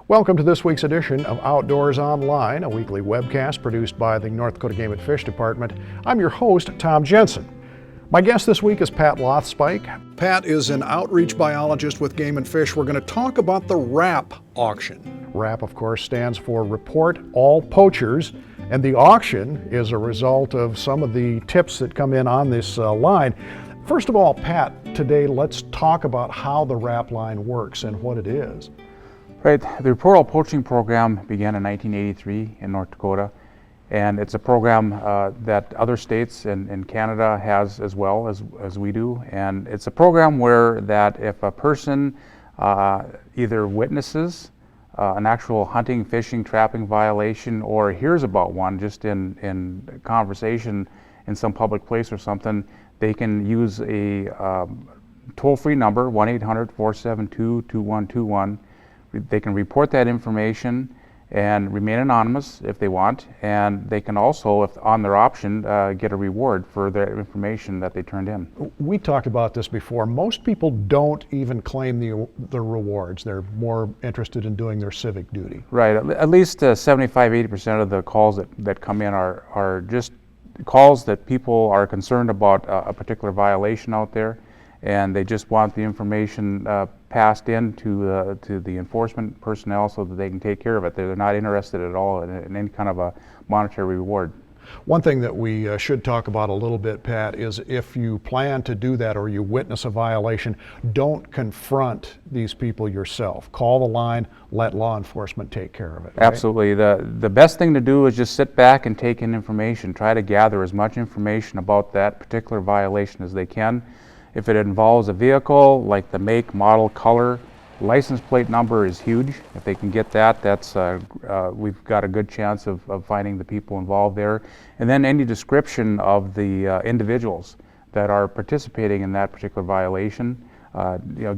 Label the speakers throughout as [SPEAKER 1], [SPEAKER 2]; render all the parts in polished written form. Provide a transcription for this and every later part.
[SPEAKER 1] Welcome to this week's edition of Outdoors Online, a weekly webcast produced by the North Dakota Game and Fish Department. I'm your host, Tom Jensen. My guest this week is Pat Lothspike. Pat is an outreach biologist with Game and Fish. We're going to talk about the RAP auction. RAP, of course, stands for Report All Poachers, and the auction is a result of some of the tips that come in on this line. First of all, Pat, today let's talk about how the RAP line works and what it is.
[SPEAKER 2] Right, the Report All Poaching program began in 1983 in North Dakota, and it's a program that other states and Canada has as well as we do. And it's a program where that if a person either witnesses an actual hunting, fishing, trapping violation, or hears about one just in conversation in some public place or something, they can use a toll-free number, 1-800-472-2121. They can report that information and remain anonymous if they want, and they can also, if on their option, get a reward for the information that they turned in.
[SPEAKER 1] We talked about this before. Most people don't even claim the rewards. They're more interested in doing their civic duty.
[SPEAKER 2] Right. At least 75-80% of the calls that come in are just calls that people are concerned about a particular violation out there, and they just want the information passed in to the enforcement personnel so that they can take care of it. They're not interested at all in any kind of a monetary reward.
[SPEAKER 1] One thing that we should talk about a little bit, Pat, is if you plan to do that or you witness a violation, don't confront these people yourself. Call the line, let law enforcement take care of it. Right?
[SPEAKER 2] Absolutely. The best thing to do is just sit back and take in information. Try to gather as much information about that particular violation as they can. If it involves a vehicle, like the make, model, color, license plate number is huge. If they can get that, that's we've got a good chance of finding the people involved there. And then any description of the individuals that are participating in that particular violation,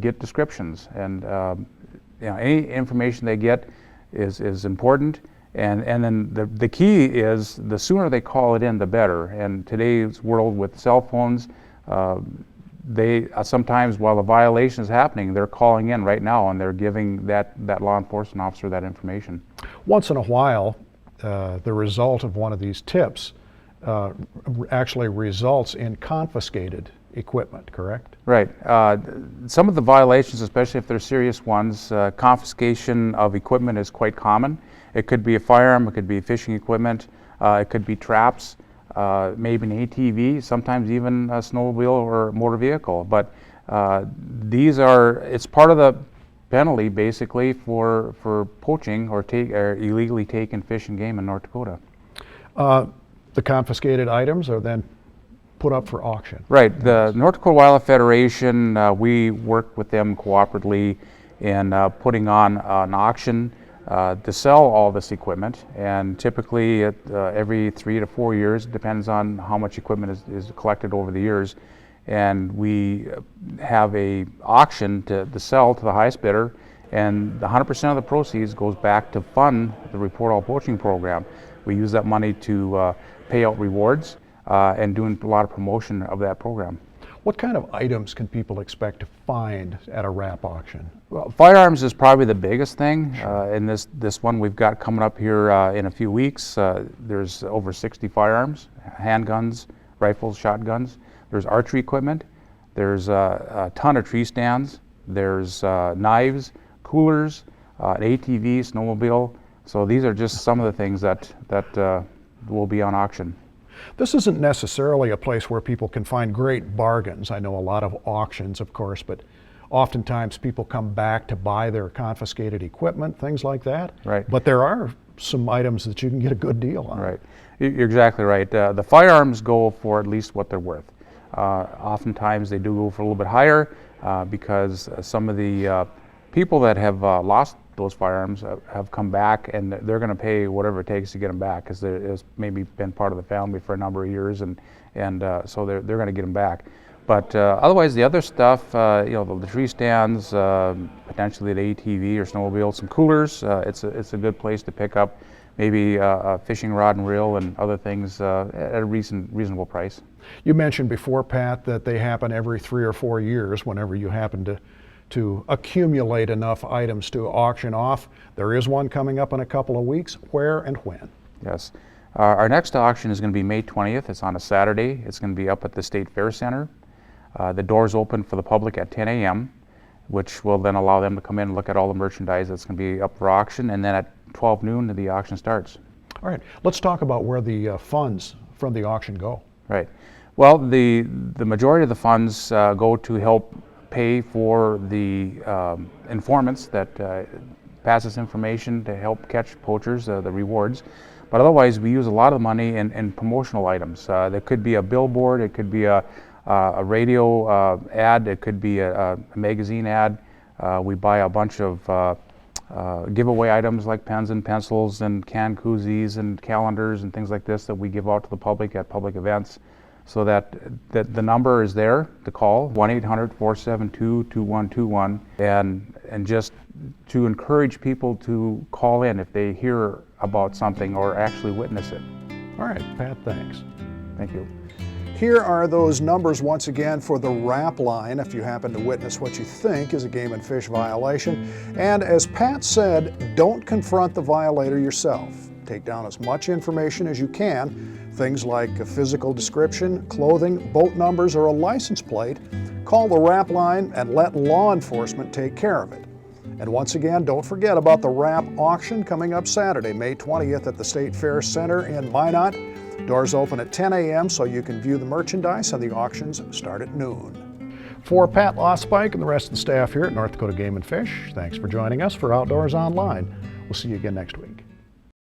[SPEAKER 2] get descriptions. And any information they get is important. And then the key is the sooner they call it in, the better. And today's world with cell phones, they sometimes, while the violation is happening, they're calling in right now and they're giving that law enforcement officer that information.
[SPEAKER 1] Once in a while, the result of one of these tips actually results in confiscated equipment, correct?
[SPEAKER 2] Right. Some of the violations, especially if they're serious ones, confiscation of equipment is quite common. It could be a firearm, it could be fishing equipment, it could be traps. Maybe an ATV, sometimes even a snowmobile or motor vehicle. But it's part of the penalty basically for poaching or illegally taking fish and game in North Dakota.
[SPEAKER 1] The confiscated items are then put up for auction.
[SPEAKER 2] Right. The North Dakota Wildlife Federation, we work with them cooperatively in putting on an auction to sell all this equipment, and typically every 3 to 4 years, it depends on how much equipment is collected over the years, and we have a auction to sell to the highest bidder, and 100% of the proceeds goes back to fund the Report All Poaching program. We use that money to pay out rewards and doing a lot of promotion of that program.
[SPEAKER 1] What kind of items can people expect to find at a RAP auction?
[SPEAKER 2] Well, firearms is probably the biggest thing. In this one we've got coming up here in a few weeks. There's over 60 firearms, handguns, rifles, shotguns. There's archery equipment. There's a ton of tree stands. There's knives, coolers, an ATV, snowmobile. So these are just some of the things that will be on auction.
[SPEAKER 1] This isn't necessarily a place where people can find great bargains. I know a lot of auctions, of course, but oftentimes people come back to buy their confiscated equipment, things like that.
[SPEAKER 2] Right.
[SPEAKER 1] But there are some items that you can get a good deal on.
[SPEAKER 2] Right. You're exactly right. The firearms go for at least what they're worth. Oftentimes they do go for a little bit higher because some of the people that have lost those firearms have come back, and they're going to pay whatever it takes to get them back, because it's maybe been part of the family for a number of years, and so they're going to get them back. But otherwise, the other stuff, the tree stands, potentially the ATV or snowmobile, some coolers. It's a good place to pick up maybe a fishing rod and reel and other things at a reasonable price.
[SPEAKER 1] You mentioned before, Pat, that they happen every 3 or 4 years whenever you happen to to accumulate enough items to auction off. There is one coming up in a couple of weeks. Where and when?
[SPEAKER 2] Yes. Our next auction is going to be May 20th. It's on a Saturday. It's going to be up at the State Fair Center. The doors open for the public at 10 a.m., which will then allow them to come in and look at all the merchandise that's going to be up for auction. And then at 12 noon, the auction starts.
[SPEAKER 1] All right, let's talk about where the funds from the auction go.
[SPEAKER 2] Right. Well, the majority of the funds go to help pay for the informants that pass this information to help catch poachers, the rewards. But otherwise, we use a lot of the money in promotional items. There could be a billboard, it could be a radio ad, it could be a magazine ad. We buy a bunch of giveaway items like pens and pencils and canned koozies and calendars and things like this that we give out to the public at public events, so that the number is there to call, 1-800-472-2121, and just to encourage people to call in if they hear about something or actually witness it.
[SPEAKER 1] All right, Pat, thanks.
[SPEAKER 2] Thank you.
[SPEAKER 1] Here are those numbers once again for the RAP line if you happen to witness what you think is a game and fish violation. And as Pat said, don't confront the violator yourself. Take down as much information as you can, things like a physical description, clothing, boat numbers, or a license plate. Call the RAP line and let law enforcement take care of it. And once again, don't forget about the RAP auction coming up Saturday, May 20th at the State Fair Center in Minot. Doors open at 10 a.m. so you can view the merchandise, and the auctions start at noon. For Pat Lothspike and the rest of the staff here at North Dakota Game and Fish, thanks for joining us for Outdoors Online. We'll see you again next week.